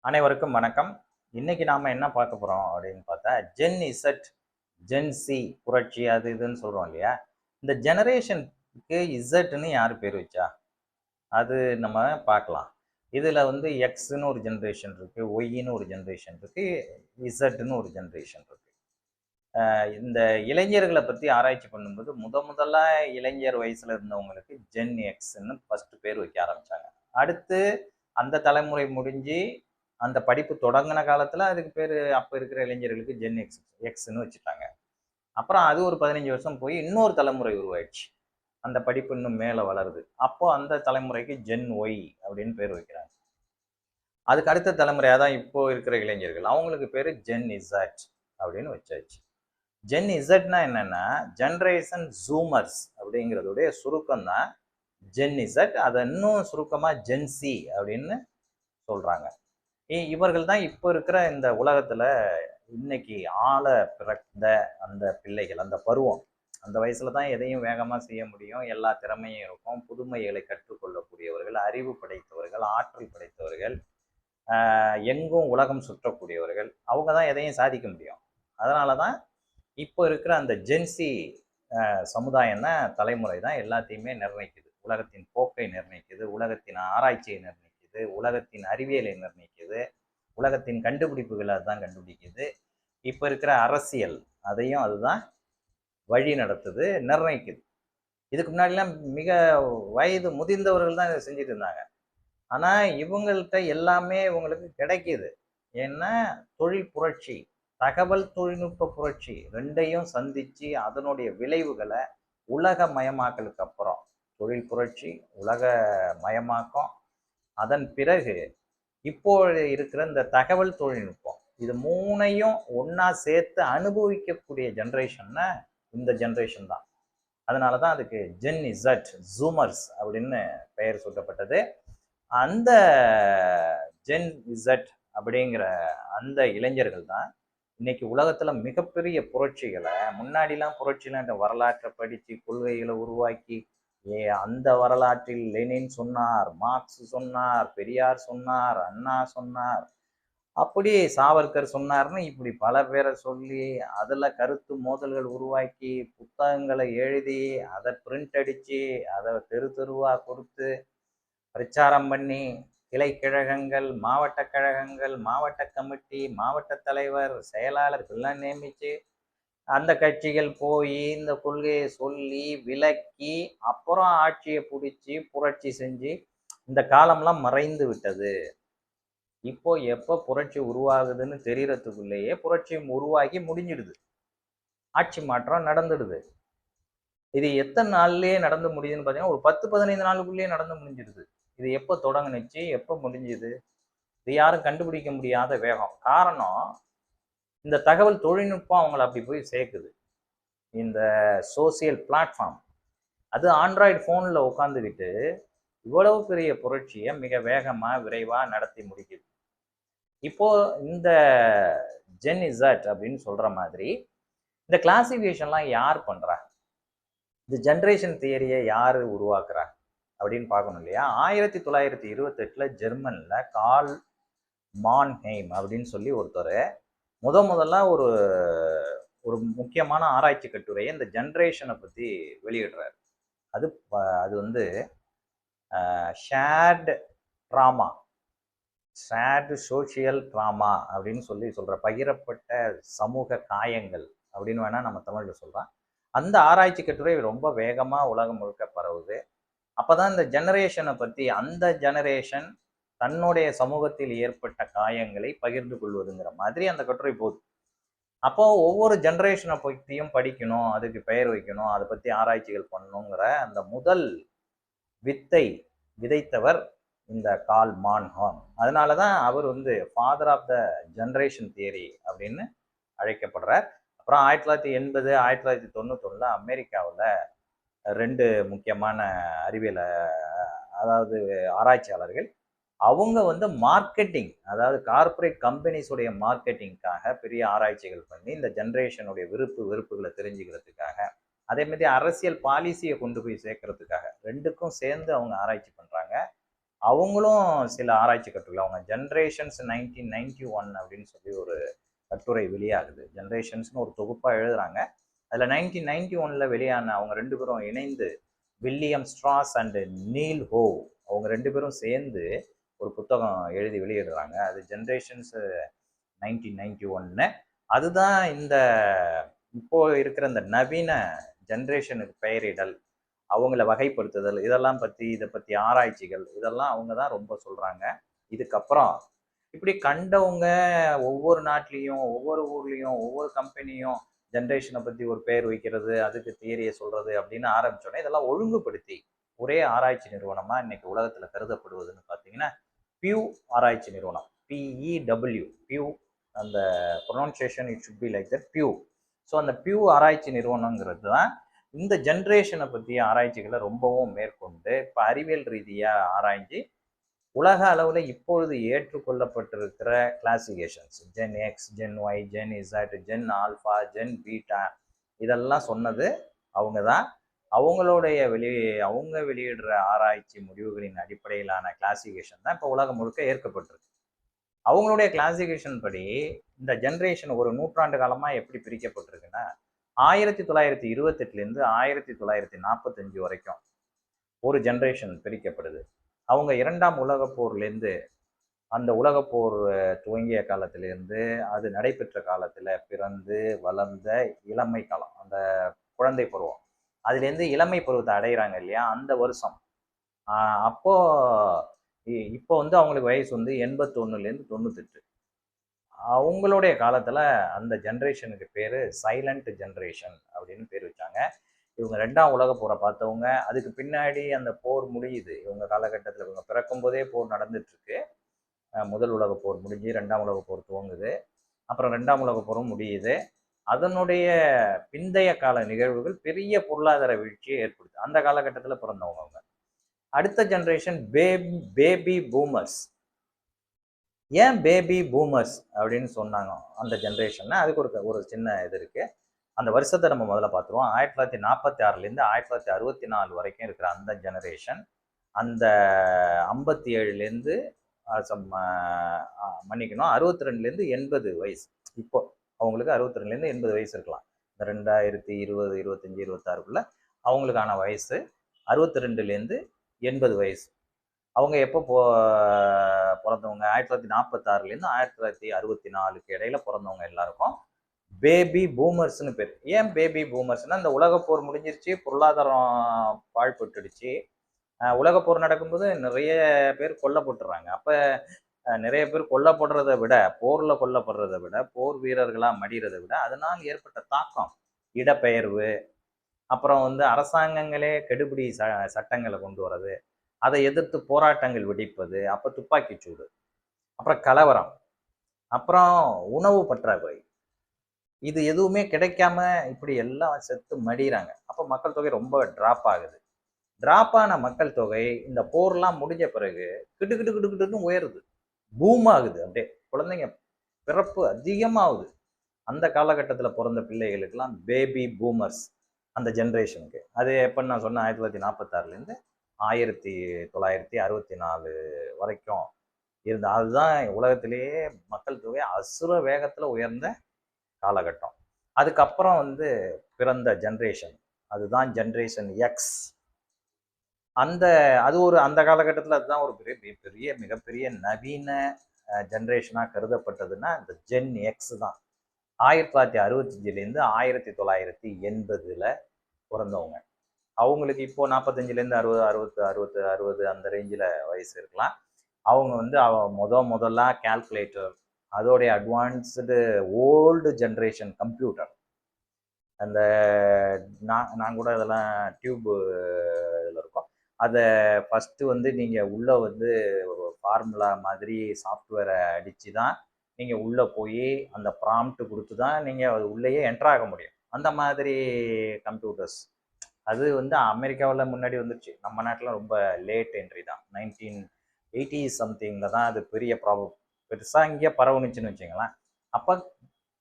அனைவருக்கும் வணக்கம். இன்னைக்கு நாம என்ன பார்க்க போறோம் அப்படின்னு பார்த்தா, ஜென் இசட், ஜென் சி புரட்சி அது இதுன்னு சொல்றோம் இல்லையா? இந்த ஜெனரேஷனுக்கு இசட்ன்னு யார் பேர் வச்சா? அது நம்ம பார்க்கலாம். இதுல வந்து எக்ஸ்ன்னு ஒரு ஜெனரேஷன் இருக்கு, ஒய்ன்னு ஒரு ஜெனரேஷன் இருக்கு, இசட்ன்னு ஒரு ஜெனரேஷன் இருக்கு. இந்த இளைஞர்களை பத்தி ஆராய்ச்சி பண்ணும்போது முதல்ல இளைஞர் வயசுல இருந்தவங்களுக்கு ஜென் எக்ஸ்ன்னு ஃபர்ஸ்ட் பேர் வைக்க ஆரம்பிச்சாங்க. அடுத்து அந்த தலைமுறை முடிஞ்சு அந்த படிப்பு தொடங்கின காலத்துல அதுக்கு பேர் அப்ப இருக்கிற இளைஞர்களுக்கு ஜென் எக்ஸ்ன்னு வச்சுட்டாங்க. அப்புறம் அது ஒரு 15 வருஷம் போய் இன்னொரு தலைமுறை உருவாயிடுச்சு. அந்த படிப்பு இன்னும் மேல வளருது. அப்போ அந்த தலைமுறைக்கு ஜென் ஒய் அப்படின்னு பேர் வைக்கிறாங்க. அதுக்கு அடுத்த தலைமுறையா தான் இப்போ இருக்கிற இளைஞர்கள். அவங்களுக்கு பேரு ஜென் இசட் அப்படின்னு வச்சாச்சு. ஜென் இசட்னா என்னன்னா ஜென்ரேஷன் ஜூமர்ஸ் அப்படிங்கிறதுடைய சுருக்கம் தான் ஜென் இசட். அதை இன்னும் சுருக்கமா ஜென்சி அப்படின்னு சொல்றாங்க. இவர்கள் தான் இப்போ இருக்கிற இந்த உலகத்துல இன்னைக்கு ஆள பிறந்த அந்த பிள்ளைகள், அந்த பருவம், அந்த வயசுல தான் எதையும் வேகமா செய்ய முடியும், எல்லா திறமையும் இருக்கும், புதுமைகளை கற்றுக்கொள்ளக்கூடியவர்கள், அறிவு படைத்தவர்கள், ஆற்றல் படைத்தவர்கள், எங்கும் உலகம் சுற்றக்கூடியவர்கள், அவங்க தான் எதையும் சாதிக்க முடியும். அதனாலதான் இப்போ இருக்கிற அந்த ஜென்சி சமுதாயம்னா தலைமுறை தான் எல்லாத்தையுமே நிர்ணயிக்குது. உலகத்தின் போக்கை நிர்ணயிக்குது, உலகத்தின் ஆராய்ச்சியை நிர்ணயிக்குது, உலகத்தின் அறிவியலை நிர்ணயிக்குது, உலகத்தின் கண்டுபிடிப்புகளை அதுதான் கண்டுபிடிக்குது. இப்போ இருக்கிற அரசியல் அதையும் அதுதான் வழி நடத்துது, நிர்ணயிக்குது. இதுக்கு முன்னாடிலாம் மிக வயது முதிர்ந்தவர்கள் தான் இதை செஞ்சுட்டு இருந்தாங்க. ஆனா இவங்கள்ட்ட எல்லாமே இவங்களுக்கு கிடைக்குது. ஏன்னா தொழில் புரட்சி, தகவல் தொழில்நுட்ப புரட்சி ரெண்டையும் சந்திச்சு அதனுடைய விளைவுகளை உலக மயமாக்கலுக்கு அப்புறம் தொழில் புரட்சி, உலக மயமாக்கம், அதன் பிறகு இப்போ இருக்கிற இந்த தகவல் தொழில்நுட்பம், இது மூணையும் ஒன்னா சேர்த்து அனுபவிக்கக்கூடிய ஜென்ரேஷன்னா இந்த ஜென்ரேஷன் தான். அதனாலதான் அதுக்கு ஜென் இசட், ஜூமர்ஸ் அப்படின்னு பெயர் சூட்டப்பட்டது. அந்த ஜென் இசட் அப்படிங்கிற அந்த இளைஞர்கள் தான் இன்னைக்கு உலகத்துல மிகப்பெரிய புரட்சிகளை, முன்னாடிலாம் புரட்சிலாம் இந்த வரலாற்றை படிச்சு கொள்கைகளை உருவாக்கி, அந்த வரலாற்றில் லெனின் சொன்னார், மார்க்ஸ் சொன்னார், பெரியார் சொன்னார், அண்ணா சொன்னார், அப்படி சாவர்கர் சொன்னார்னு இப்படி பல பேரை சொல்லி அதுல கருத்து மோதல்கள் உருவாக்கி புத்தகங்களை எழுதி அதை பிரிண்ட் அடிச்சு அதை தெரு தெருவா கொடுத்து பிரச்சாரம் பண்ணி கிளைக்கழகங்கள், மாவட்ட கழகங்கள், மாவட்ட கமிட்டி, மாவட்ட தலைவர், செயலாளர்கள்லாம் நியமிச்சு அந்த கட்சிகள் போய் இந்த கொள்கையை சொல்லி விளக்கி அப்புறம் ஆட்சியை பிடிச்சி புரட்சி செஞ்சு இந்த காலம்லாம் மறைந்து விட்டது. இப்போ எப்ப புரட்சி உருவாகுதுன்னு தெரியறதுக்குள்ளேயே புரட்சி உருவாகி முடிஞ்சிடுது, ஆட்சி மாற்றம் நடந்துடுது. இது எத்தனை நாள்லயே நடந்து முடியுதுன்னு பாத்தீங்கன்னா ஒரு 10-15 நாளுக்குள்ளேயே நடந்து முடிஞ்சிடுது. இது எப்போ தொடங்குனுச்சு, எப்போ முடிஞ்சுது, இது யாரும் கண்டுபிடிக்க முடியாத வேகம். காரணம், இந்த தகவல் தொழில்நுட்பம் அவங்கள அப்படி போய் சேர்க்குது. இந்த சோசியல் பிளாட்ஃபார்ம் அது ஆண்ட்ராய்டு ஃபோனில் உட்காந்துக்கிட்டு இவ்வளவு பெரிய புரட்சியை மிக வேகமா விரைவா நடத்தி முடிக்குது. இப்போ இந்த ஜென் இசட் அப்படின்னு சொல்ற மாதிரி இந்த கிளாசிஃபிகேஷன்லாம் யார் பண்றா, இந்த ஜென்ரேஷன் தியரியை யாரு உருவாக்குறா அப்படின்னு பார்க்கணும் இல்லையா? 1928 ஜெர்மன்ல கால் மான்ஹெய்ம் அப்படின்னு சொல்லி ஒருத்தர் முதல்ல ஒரு ஒரு முக்கியமான ஆராய்ச்சி கட்டுரையை இந்த ஜென்ரேஷனை பத்தி வெளியிடுறாரு. அது அது வந்து shared drama, shared social drama அப்படின்னு சொல்லி சொல்ற பகிரப்பட்ட சமூக காயங்கள் அப்படின்னு வேணா நம்ம தமிழ்ல சொல்றோம். அந்த ஆராய்ச்சி கட்டுரை ரொம்ப வேகமா உலகம் முழுக்க பரவுது. அப்பதான் இந்த ஜெனரேஷனை பத்தி அந்த ஜெனரேஷன் தன்னுடைய சமூகத்தில் ஏற்பட்ட காயங்களை பகிர்ந்து கொள்வதுங்கிற மாதிரி அந்த கட்டுரை போகுது. அப்போ ஒவ்வொரு ஜெனரேஷனை பற்றியும் படிக்கணும், அதுக்கு பெயர் வைக்கணும், அதை பத்தி ஆராய்ச்சிகள் பண்ணணுங்கிற அந்த முதல் வித்தை விதைத்தவர் இந்த கால் மான்ஹாம். அதனாலதான் அவர் வந்து father of the generation theory அப்படின்னு அழைக்கப்படுறார். அப்புறம் 1980 1991 அமெரிக்காவில் 2 முக்கியமான அறிவியல் அதாவது ஆராய்ச்சியாளர்கள் அவங்க வந்து மார்க்கெட்டிங், அதாவது கார்பரேட் கம்பெனிஸுடைய மார்க்கெட்டிங்காக பெரிய ஆராய்ச்சிகள் பண்ணி இந்த ஜென்ரேஷனுடைய வெறுப்புகளை தெரிஞ்சுக்கிறதுக்காக, அதே மாதிரி அரசியல் பாலிசியை கொண்டு போய் சேர்க்கறதுக்காக ரெண்டுக்கும் சேர்ந்து அவங்க ஆராய்ச்சி பண்றாங்க. அவங்களும் சில ஆராய்ச்சி கட்டுரைகள், அவங்க ஜென்ரேஷன்ஸ் 1991 அப்படின்னு சொல்லி ஒரு கட்டுரை வெளியாகுது. ஜென்ரேஷன்ஸ்னு ஒரு தொகுப்பாக எழுதுறாங்க. அதில் 1991 வெளியான அவங்க 2 பேரும் இணைந்து, William Strauss and Neil Howe, அவங்க 2 பேரும் சேர்ந்து ஒரு புத்தகம் எழுதி வெளியிடுறாங்க. அது ஜென்ரேஷன்ஸ் 1991. அதுதான் இந்த இப்போ இருக்கிற இந்த நவீன ஜென்ரேஷனுக்கு பெயரிடல், அவங்கள வகைப்படுத்துதல், இதெல்லாம் பற்றி, இதை பற்றி ஆராய்ச்சிகள், இதெல்லாம் அவங்க தான் ரொம்ப சொல்கிறாங்க. இதுக்கப்புறம் இப்படி கண்டவங்க ஒவ்வொரு நாட்டிலையும், ஒவ்வொரு ஊர்லேயும், ஒவ்வொரு கம்பெனியும் ஜென்ரேஷனை பற்றி ஒரு பெயர் வைக்கிறது, அதுக்கு தியரியை சொல்கிறது அப்படின்னு ஆரம்பிச்சோன்னே, இதெல்லாம் ஒழுங்குபடுத்தி ஒரே ஆராய்ச்சி நிறுவனமாக இன்னைக்கு உலகத்தில் கருதப்படுவதுன்னு பார்த்தீங்கன்னா பியூ ஆராய்ச்சி நிறுவனம். PEW, பியூ, அந்த pronunciation it should be like that, Pew. So அந்த பியூ ஆராய்ச்சி நிறுவனங்கிறது தான் இந்த ஜென்ரேஷனை பற்றிய ஆராய்ச்சிகளை ரொம்பவும் மேற்கொண்டு இப்போ அறிவியல் ரீதியாக ஆராய்ச்சி உலக அளவில் இப்பொழுது ஏற்றுக்கொள்ளப்பட்டிருக்கிற classifications, gen X, gen Y, gen Z, gen alpha, gen beta, இதெல்லாம் சொன்னது அவங்க தான். அவங்க வெளியிடுற ஆராய்ச்சி முடிவுகளின் அடிப்படையிலான கிளாசிஃபிகேஷன் தான் இப்போ உலகம் முழுக்க ஏற்கப்பட்டிருக்கு. அவங்களுடைய கிளாசிஃபிகேஷன் படி இந்த ஜென்ரேஷன் ஒரு நூற்றாண்டு காலமாக எப்படி பிரிக்கப்பட்டிருக்குன்னா, 1928லேருந்து 1945 வரைக்கும் ஒரு ஜென்ரேஷன் பிரிக்கப்படுது. அவங்க 2ஆம் உலகப் போர்லேருந்து, அந்த உலகப்போர் துவங்கிய காலத்திலேருந்து அது நடைபெற்ற காலத்தில் பிறந்து வளர்ந்த இளமை காலம், அந்த குழந்தை பருவம், அதுலேருந்து இளமை பருவத்தை அடைகிறாங்க இல்லையா, அந்த வருஷம். அப்போ இப்போ வந்து அவங்களுக்கு வயசு வந்து 81லேருந்து 98. அவங்களுடைய காலத்தில் அந்த ஜென்ரேஷனுக்கு பேர் சைலண்ட் ஜென்ரேஷன் அப்படின்னு பேர் வச்சாங்க. இவங்க 2ஆம் உலக போரை பார்த்தவங்க. அதுக்கு பின்னாடி அந்த போர் முடியுது. இவங்க காலகட்டத்தில் இவங்க பிறக்கும் போதே போர் நடந்துட்டு இருக்கு. முதல் உலக போர் முடிஞ்சு 2ஆம் உலக போர் துவங்குது. அப்புறம் 2ஆம் உலக போரும் முடியுது. அதனுடைய பிந்தைய கால நிகழ்வுகள் பெரிய பொருளாதார வீழ்ச்சியை ஏற்படுது. அந்த காலகட்டத்தில் பிறந்தவங்க அவங்க. அடுத்த ஜென்ரேஷன் பேபி பூமர்ஸ். ஏன் பேபி பூமர்ஸ் அப்படின்னு சொன்னாங்க அந்த ஜென்ரேஷன்னா, அதுக்கு ஒரு சின்ன இது இருக்கு. அந்த வருஷத்தை நம்ம முதல்ல பார்த்துருவோம். 1946லேருந்து 1964 வரைக்கும் இருக்கிற அந்த ஜெனரேஷன், அந்த 57லேருந்து மன்னிக்கணும், 62லேருந்து 80 வயசு. இப்போ அவங்களுக்கு 62லேருந்து 80 வயசு இருக்கலாம். இந்த 2020, 25, 26க்குள்ள அவங்களுக்கான வயசு 62லேருந்து 80 வயசு. அவங்க எப்போ பிறந்தவங்க? 1946லேருந்து 1964க்கு இடையில பிறந்தவங்க எல்லாருக்கும் பேபி பூமர்ஸ்னு பேர். ஏன் பேபி பூமர்ஸ்னா, இந்த உலகப்போர் முடிஞ்சிருச்சு, பொருளாதாரம் பாழ்பட்டுடுச்சு. உலகப்போர் நடக்கும்போது நிறைய பேர் கொல்லப்பட்டுறாங்க. அப்போ நிறைய பேர் கொல்லப்படுறதை விட, போரில் கொல்லப்படுறதை விட, போர் வீரர்களாக மடிகிறதை விட, அதனால் ஏற்பட்ட தாக்கம், இடப்பெயர்வு, அப்புறம் வந்து அரசாங்கங்களே கெடுபிடி சட்டங்களை கொண்டு வர்றது, அதை எதிர்த்து போராட்டங்கள் வெடிப்பது, அப்போ துப்பாக்கிச்சூடு, அப்புறம் கலவரம், அப்புறம் உணவு பற்றாக்குறை, இது எதுவுமே கிடைக்காம இப்படி எல்லாம் செத்து மடிகிறாங்க. அப்போ மக்கள் தொகை ரொம்ப டிராப் ஆகுது. டிராப் ஆன மக்கள் தொகை இந்த போர்லாம் முடிஞ்ச பிறகு கிட்டு கிட்டு கிட்டு கிட்டுன்னு உயருது, பூம் ஆகுது. அப்படியே குழந்தைங்க பிறப்பு அதிகமாகுது. அந்த காலகட்டத்தில் பிறந்த பிள்ளைகளுக்கெல்லாம் பேபி பூமர்ஸ், அந்த ஜென்ரேஷனுக்கு. அது எப்போன்னு நான் சொன்னேன், 1946லேருந்து 1964 வரைக்கும் இருந்த, அதுதான் உலகத்திலேயே மக்கள் தொகை அசுர வேகத்தில் உயர்ந்த காலகட்டம். அதுக்கப்புறம் வந்து பிறந்த ஜென்ரேஷன், அதுதான் ஜென்ரேஷன் எக்ஸ். அந்த காலகட்டத்தில் அதுதான் ஒரு பெரிய மிகப்பெரிய நவீன ஜென்ரேஷனாக கருதப்பட்டதுன்னா இந்த ஜென் எக்ஸ் தான். 1965லேருந்து 1980 பிறந்தவங்க. அவங்களுக்கு இப்போ 45லேருந்து 60 அந்த ரேஞ்சில் வயசு இருக்கலாம். அவங்க வந்து முதல்ல கால்குலேட்டர், அதோடைய அட்வான்ஸ்டு ஓல்டு ஜென்ரேஷன் கம்ப்யூட்டர், அந்த நான் கூட இதெல்லாம் டியூப் இதில் இருக்கும், அதை ஃபஸ்ட்டு வந்து நீங்கள் உள்ளே வந்து ஒரு ஃபார்முலா மாதிரி சாஃப்ட்வேரை அடித்து தான் நீங்கள் உள்ளே போய் அந்த ப்ராம்ப்ட் கொடுத்து தான் நீங்கள் அது உள்ளேயே என்ட்ராக முடியும். அந்த மாதிரி கம்ப்யூட்டர்ஸ் அது வந்து அமெரிக்காவில் முன்னாடி வந்துருச்சு. நம்ம நாட்டில் ரொம்ப லேட் என்ட்ரி தான். 1980 சம்திங்கில் தான் அது பெரிய பெருசாக இங்கே பரவுனுச்சுன்னு வச்சுங்களேன். அப்போ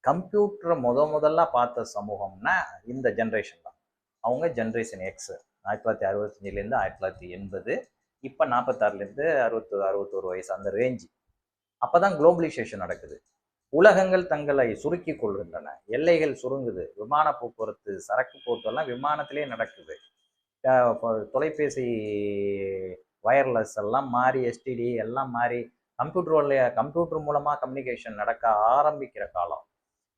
கம்ப்யூட்டரை முதல்ல பார்த்த சமூகம்னா இந்த ஜென்ரேஷன் தான். அவங்க ஜென்ரேஷன் எக்ஸ். 1965லேருந்து 1980. இப்போ 46லேருந்து 61 வயசு அந்த ரேஞ்சு. அப்பதான் குளோபலைசேஷன் நடக்குது. உலகங்கள் தங்களை சுருக்கி கொள்கின்றன, எல்லைகள் சுருங்குது, விமான போக்குவரத்து, சரக்கு போக்குவரத்து விமானத்திலே நடக்குது. தொலைபேசி வயர்லெஸ் எல்லாம் மாறி, எஸ்டிடி எல்லாம் மாறி, கம்ப்யூட்டர் மூலமா கம்யூனிகேஷன் நடக்க ஆரம்பிக்கிற காலம்.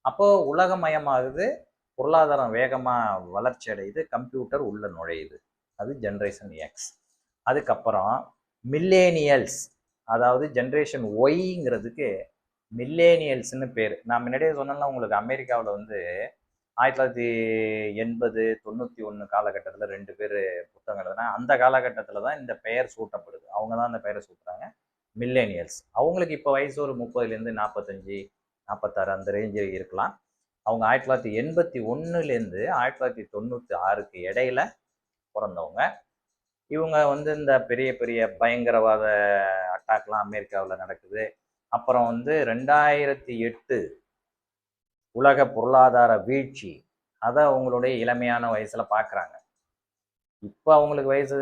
அப்போ உலகமயமாகுது, பொருளாதாரம் வேகமா வளர்ச்சி அடையுது, கம்ப்யூட்டர் உள்ள நுழையுது. அது ஜென்ரேஷன் எக்ஸ். அதுக்கப்புறம் மில்லேனியல்ஸ், அதாவது ஜென்ரேஷன் ஒய்ங்கிறதுக்கு மில்லேனியல்ஸ்னு பேர். நான் முன்னாடியே சொன்னேன்ல உங்களுக்கு, அமெரிக்காவில் வந்து 1980 91 காலகட்டத்தில் 2 பேர் புத்தகம் எழுதுனா, அந்த காலகட்டத்தில் தான் இந்த பெயர் சூட்டப்படுது. அவங்க தான் அந்த பெயரை சூட்டுறாங்க, மில்லேனியல்ஸ். அவங்களுக்கு இப்போ வயசு ஒரு 30லேருந்து 45 46 அந்த ரேஞ்சு இருக்கலாம். அவங்க 1981லேருந்து 1996க்கு இடையில பிறந்தவங்க. இவங்க வந்து இந்த பெரிய பெரிய பயங்கரவாத அட்டாக்லாம் அமெரிக்காவில் நடக்குது. அப்புறம் வந்து 2008 உலக பொருளாதார வீழ்ச்சி, அதை அவங்களுடைய இளமையான வயசுல பார்க்குறாங்க. இப்போ அவங்களுக்கு வயசு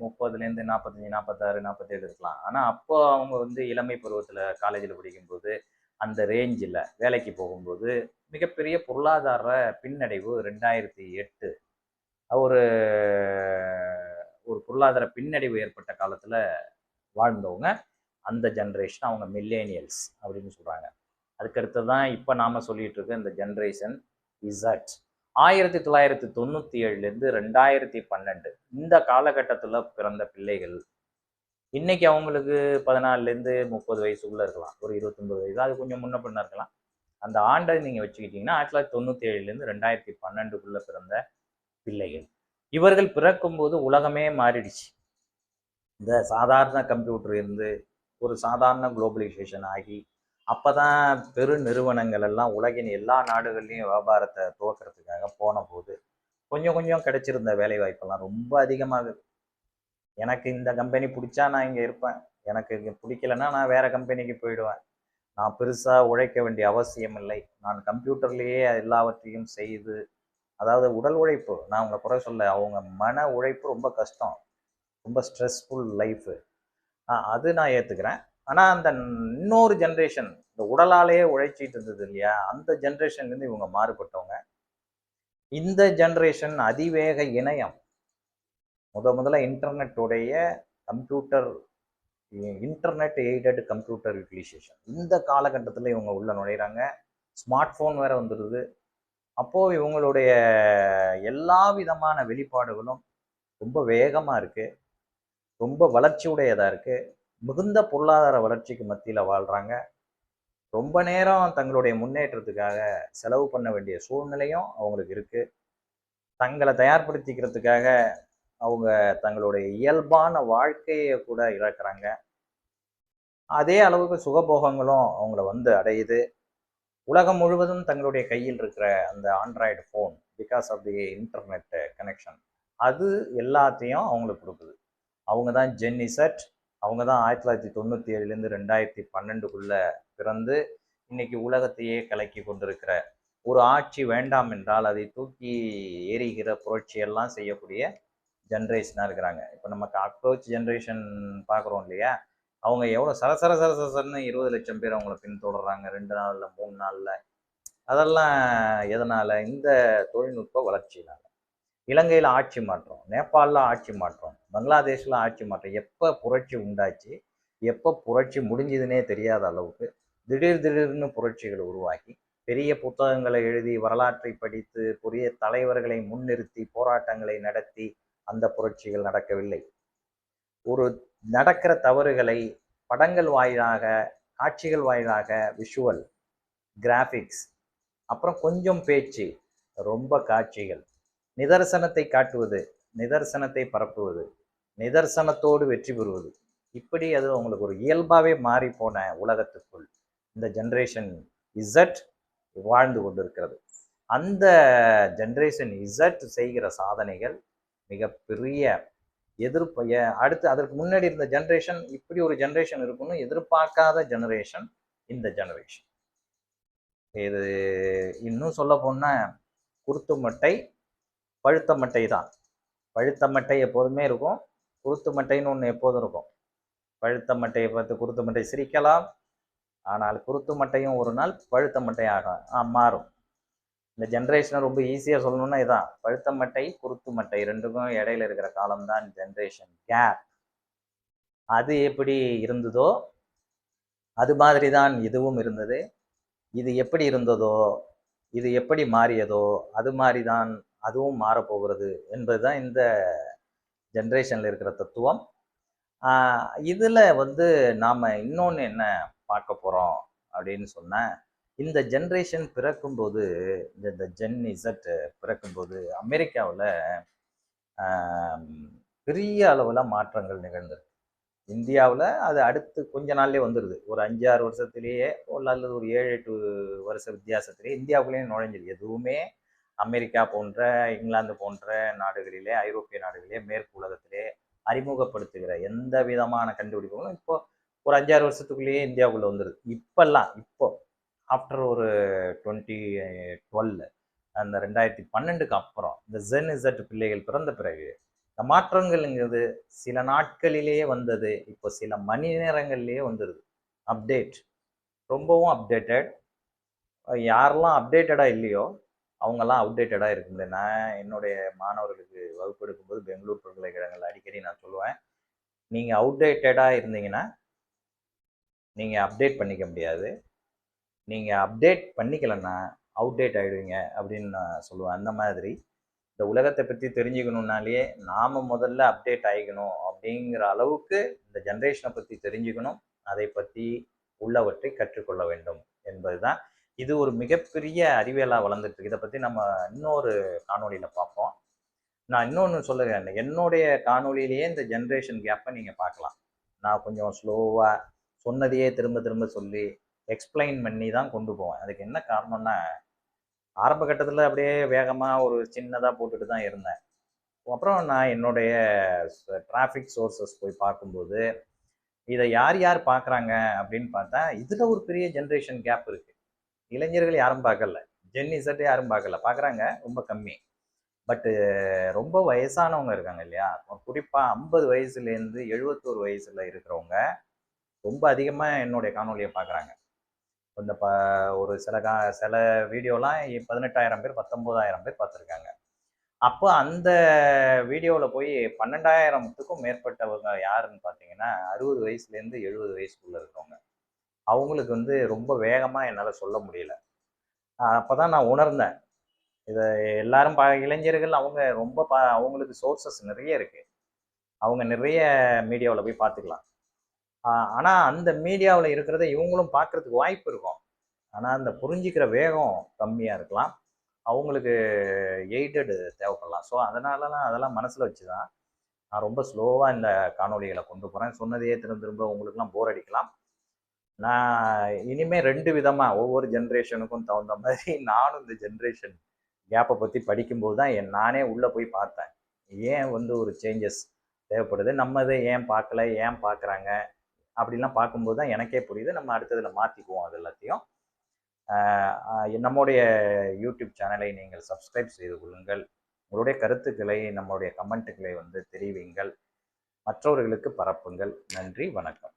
30லேருந்து 45 46 47 இருக்கலாம். ஆனால் அப்போ அவங்க வந்து இளமை பருவத்தில் காலேஜில் படிக்கும்போது, அந்த ரேஞ்சில் வேலைக்கு போகும்போது மிகப்பெரிய பொருளாதார பின்னடைவு 2008 ஒரு ஒரு பொருளாதார பின்னடைவு ஏற்பட்ட காலத்தில் வாழ்ந்தவங்க அந்த ஜென்ரேஷன், அவங்க மில்லேனியல்ஸ் அப்படின்னு சொல்கிறாங்க. அதுக்கடுத்து தான் இப்போ நாம் சொல்லிட்டு இருக்க இந்த ஜென்ரேஷன் இசட். 1997லேருந்து 2012 இந்த காலகட்டத்தில் பிறந்த பிள்ளைகள் இன்னைக்கு அவங்களுக்கு 14லேருந்து 30 வயசுக்குள்ளே இருக்கலாம், ஒரு 29 வயசு, அது கொஞ்சம் முன்ன பின்ன இருக்கலாம். அந்த ஆண்டை நீங்கள் வச்சுக்கிட்டிங்கன்னா 1997லேருந்து 2012க்குள்ளே பிறந்த பிள்ளைகள். இவர்கள் பிறக்கும்போது உலகமே மாறிடுச்சு. இந்த சாதாரண கம்ப்யூட்டர் இருந்து ஒரு சாதாரண குளோபலைசேஷன் ஆகி, அப்போதான் பெரு நிறுவனங்கள் எல்லாம் உலகின் எல்லா நாடுகள்லையும் வியாபாரத்தை துவக்கிறதுக்காக போன போது கொஞ்சம் கொஞ்சம் கிடைச்சிருந்த வேலை வாய்ப்பெல்லாம் ரொம்ப அதிகமாகுது. எனக்கு இந்த கம்பெனி பிடிச்சா நான் இங்கே இருப்பேன், எனக்கு இங்கே பிடிக்கலன்னா நான் வேற கம்பெனிக்கு போயிடுவேன், நான் பெருசாக உழைக்க வேண்டிய அவசியம் இல்லை, நான் கம்ப்யூட்டர்லேயே எல்லாவற்றையும் செய்து, அதாவது உடல் உழைப்பு, நான் உங்களை குறை சொல்ல, அவங்க மன உழைப்பு ரொம்ப கஷ்டம், ரொம்ப ஸ்ட்ரெஸ்ஃபுல் லைஃபு, அது நான் ஏற்றுக்கிறேன். ஆனால் அந்த இன்னொரு ஜென்ரேஷன் இந்த உடலாலேயே உழைச்சிட்டு இருந்தது இல்லையா, அந்த ஜென்ரேஷன்லேருந்து இவங்க மாறுபட்டவங்க. இந்த ஜென்ரேஷன் அதிவேக இணையம், முதல்ல இன்டர்நெட்டுடைய computer, internet aided computer utilization, இந்த காலகட்டத்தில் இவங்க உள்ள நுழைகிறாங்க. ஸ்மார்ட் ஃபோன் வேற வந்துடுது. அப்போது இவங்களுடைய எல்லா விதமான வெளிப்பாடுகளும் ரொம்ப வேகமாக இருக்குது, ரொம்ப வளர்ச்சி உடையதாக இருக்குது, மிகுந்த பொருளாதார வளர்ச்சிக்கு மத்தியில் வாழ்கிறாங்க. ரொம்ப நேரம் தங்களுடைய முன்னேற்றத்துக்காக செலவு பண்ண வேண்டிய சூழ்நிலையும் அவங்களுக்கு இருக்குது. தங்களை தயார்படுத்திக்கிறதுக்காக அவங்க தங்களுடைய இயல்பான வாழ்க்கையை கூட இழக்கிறாங்க. அதே அளவுக்கு சுகபோகங்களும் அவங்கள வந்து அடையுது. உலகம் முழுவதும் தங்களுடைய கையில் இருக்கிற அந்த Android phone, because of the internet connection, அது எல்லாத்தையும் அவங்களுக்கு கொடுக்குது. அவங்க தான் ஜென் இசட். அவங்க தான் 1997லேருந்து 2012க்குள்ளே பிறந்து இன்னைக்கு உலகத்தையே கலக்கி கொண்டிருக்கிற, ஒரு ஆட்சி வேண்டாம் என்றால் அதை தூக்கி எறிகிற புரட்சியெல்லாம் செய்யக்கூடிய ஜென்ரேஷனாக இருக்கிறாங்க. இப்போ நம்ம அப்ரோச் ஜென்ரேஷன் பார்க்குறோம் இல்லையா, அவங்க எவ்வளோ சரசரன்னு 20 லட்சம் பேர் அவங்கள பின்தொடர்றாங்க 2 நாளில் 3 நாளில். அதெல்லாம் எதனால்? இந்த தொழில்நுட்ப வளர்ச்சியினால். இலங்கையில் ஆட்சி மாற்றம், நேபாளில் ஆட்சி மாற்றம், பங்களாதேஷில் ஆட்சி மாற்றம், எப்போ புரட்சி உண்டாச்சு, எப்போ புரட்சி முடிஞ்சதுன்னே தெரியாத அளவுக்கு திடீர்னு புரட்சிகள் உருவாகி, பெரிய புத்தகங்களை எழுதி, வரலாற்றை படித்து, பெரிய தலைவர்களை முன்னிறுத்தி போராட்டங்களை நடத்தி அந்த புரட்சிகள் நடக்கவில்லை. ஒரு நடக்கிற தவறுகளை படங்கள் வாயிலாக, காட்சிகள் வாயிலாக, விஷுவல் கிராஃபிக்ஸ், அப்புறம் கொஞ்சம் பேச்சு, ரொம்ப காட்சிகள், நிதர்சனத்தை காட்டுவது, நிதர்சனத்தை பரப்புவது, நிதர்சனத்தோடு வெற்றி பெறுவது, இப்படி அது அவங்களுக்கு ஒரு இயல்பாகவே மாறி போன உலகத்துக்குள் இந்த ஜென்ரேஷன் இசட் வாழ்ந்து கொண்டிருக்கிறது. அந்த ஜென்ரேஷன் இசட் செய்கிற சாதனைகள் மிகப்பெரிய எதிர்ப்பைய, அடுத்து அதற்கு முன்னாடி இருந்த ஜென்ரேஷன் இப்படி ஒரு ஜென்ரேஷன் இருக்குன்னு எதிர்பார்க்காத ஜெனரேஷன் இந்த ஜெனரேஷன். இது இன்னும் சொல்ல போனால் குருத்து மட்டை பழுத்த மட்டை தான். பழுத்த மட்டை எப்போதுமே இருக்கும், குருத்து மட்டைன்னு ஒன்று எப்போதும் இருக்கும். பழுத்த மட்டையை பார்த்து குருத்து மட்டை சிரிக்கலாம், ஆனால் குருத்து மட்டையும் ஒரு நாள் பழுத்த மட்டையாக மாறும். இந்த ஜென்ரேஷனை ரொம்ப ஈஸியாக சொல்லணும்னா இதான், பழுத்த மட்டை குருத்து மட்டை ரெண்டுக்கும் இடையில இருக்கிற காலம்தான் ஜென்ரேஷன் கேப். அது எப்படி இருந்ததோ அது மாதிரி தான் இதுவும் இருந்தது. இது எப்படி இருந்ததோ, இது எப்படி மாறியதோ, அது மாதிரி தான் அதுவும் மாறப்போகிறது என்பதுதான் இந்த ஜென்ரேஷனில் இருக்கிற தத்துவம். இதில் வந்து நாம் இன்னொன்று என்ன பார்க்க போகிறோம் அப்படின்னு சொன்னால், இந்த ஜென்ரேஷன் பிறக்கும்போது, இந்த ஜென் இசட் பிறக்கும்போது அமெரிக்காவில் பெரிய அளவில் மாற்றங்கள் நிகழ்ந்திருக்கு. இந்தியாவில் அது அடுத்து கொஞ்ச நாள்லேயே வந்துடுது. ஒரு 5-6 வருஷத்துலேயே அல்லது ஒரு 7-8 வருஷ வித்தியாசத்திலேயே இந்தியாவுக்குள்ளேயும் நுழைஞ்சிது. எதுவுமே அமெரிக்கா போன்ற, இங்கிலாந்து போன்ற நாடுகளிலே, ஐரோப்பிய நாடுகளிலே, மேற்கு உலகத்திலே அறிமுகப்படுத்துகிற எந்த விதமான கண்டுபிடிப்புகளும் இப்போ ஒரு 5-6 வருஷத்துக்குள்ளேயே இந்தியாவுக்குள்ளே வந்துடுது. இப்போ ஆஃப்டர் ஒரு 2012 அந்த 2012க்கு அப்புறம் இந்த ஜென் இசட் பிள்ளைகள் பிறந்த பிறகு இந்த மாற்றங்கள்ங்கிறது சில நாட்களிலேயே வந்தது. இப்போ சில மணி நேரங்கள்லேயே வந்துடுது. அப்டேட் ரொம்பவும் அப்டேட்டட். யாரெல்லாம் அப்டேட்டடாக இல்லையோ அவங்கெல்லாம் அப்டேட்டடாக இருக்குது. நான் என்னுடைய மாணவர்களுக்கு வகுப்பு எடுக்கும்போது பெங்களூர் பல்கலைக்கழகங்கள் அடிக்கடி நான் சொல்லுவேன், நீங்கள் அவுடேட்டடாக இருந்தீங்கன்னா நீங்கள் அப்டேட் பண்ணிக்க முடியாது. நீங்கள் அப்டேட் பண்ணிக்கலைன்னா அவுடேட் ஆகிடுவீங்க அப்படின்னு நான் சொல்லுவேன். அந்த மாதிரி இந்த உலகத்தை பற்றி தெரிஞ்சுக்கணுன்னாலே நாம் முதல்ல அப்டேட் ஆகிக்கணும் அப்படிங்கிற அளவுக்கு இந்த ஜென்ரேஷனை பற்றி தெரிஞ்சுக்கணும், அதை பற்றி உள்ளவற்றை கற்றுக்கொள்ள வேண்டும் என்பது தான். இது ஒரு மிகப்பெரிய அறிவியலாக வளர்ந்துட்டு. இதை பற்றி நம்ம இன்னொரு காணொலியில் பார்ப்போம். நான் இன்னொன்று சொல்லுறேன், என்னுடைய காணொலியிலேயே இந்த ஜென்ரேஷன் கேப்பை நீங்கள் பார்க்கலாம். நான் கொஞ்சம் ஸ்லோவாக சொன்னதையே திரும்ப திரும்ப சொல்லி எக்ஸ்பிளைன் பண்ணி தான் கொண்டு போவேன். அதுக்கு என்ன காரணம்னா, ஆரம்ப கட்டத்தில் அப்படியே வேகமாக ஒரு சின்னதாக போட்டுட்டு தான் இருந்தேன். அப்புறம் நான் என்னுடைய டிராஃபிக் சோர்சஸ் போய் பார்க்கும்போது இதை யார் யார் பார்க்குறாங்க அப்படின்னு பார்த்தா, இதில் ஒரு பெரிய ஜென்ரேஷன் கேப் இருக்குது. இளைஞர்கள் யாரும் பார்க்கல, ஜென் இசட் யாரும் பார்க்கல, பார்க்குறாங்க ரொம்ப கம்மி. பட்டு ரொம்ப வயசானவங்க இருக்காங்க இல்லையா, குறிப்பாக 50 வயசுலேருந்து 71 வயசில் இருக்கிறவங்க ரொம்ப அதிகமாக என்னுடைய காணொலியை பார்க்குறாங்க. இந்த ஒரு சில வீடியோலாம் 18,000 பேர் 19,000 பேர் பார்த்துருக்காங்க. அப்போ அந்த வீடியோவில் போய் 12,000த்துக்கும் மேற்பட்டவங்க யாருன்னு பார்த்தீங்கன்னா 60 வயசுலேருந்து 70 வயசுக்குள்ளே இருக்கவங்க. அவங்களுக்கு வந்து ரொம்ப வேகமாக என்னால் சொல்ல முடியல. அப்போ தான் நான் உணர்ந்தேன், இதை எல்லாரும் இளைஞர்கள் அவங்க ரொம்ப அவங்களுக்கு சோர்சஸ் நிறைய இருக்குது, அவங்க நிறைய மீடியாவில் போய் பார்த்துக்கலாம். ஆனால் அந்த மீடியாவில் இருக்கிறத இவங்களும் பார்க்குறதுக்கு வாய்ப்பு இருக்கும். ஆனால் அந்த புரிஞ்சிக்கிற வேகம் கம்மியாக இருக்கலாம், அவங்களுக்கு எய்டடு தேவைப்படலாம். ஸோ அதெல்லாம் மனசில் வச்சு தான் நான் ரொம்ப ஸ்லோவாக இந்த காணொலிகளை கொண்டு போகிறேன். சொன்னதையே திரும்ப திரும்ப உங்களுக்குலாம் போர் அடிக்கலாம். நான் இனிமேல் 2 விதமாக ஒவ்வொரு ஜென்ரேஷனுக்கும் தகுந்த மாதிரி நானும் இந்த ஜென்ரேஷன் கேப்பை பற்றி படிக்கும்போது தான் நானே உள்ளே போய் பார்த்தேன், ஏன் வந்து ஒரு சேஞ்சஸ் தேவைப்படுது, நம்ம இதை ஏன் பார்க்கல, ஏன் பார்க்குறாங்க அப்படிலாம் பார்க்கும்போது தான் எனக்கே புரியுது. நம்ம அடுத்ததில் மாற்றிக்குவோம் அது எல்லாத்தையும். நம்முடைய யூடியூப் சேனலை நீங்கள் சப்ஸ்கிரைப் செய்து கொள்ளுங்கள். உங்களுடைய கருத்துக்களை நம்முடைய கமெண்ட்டுகளை வந்து தெரிவிங்கள், மற்றவர்களுக்கு பரப்புங்கள். நன்றி, வணக்கம்.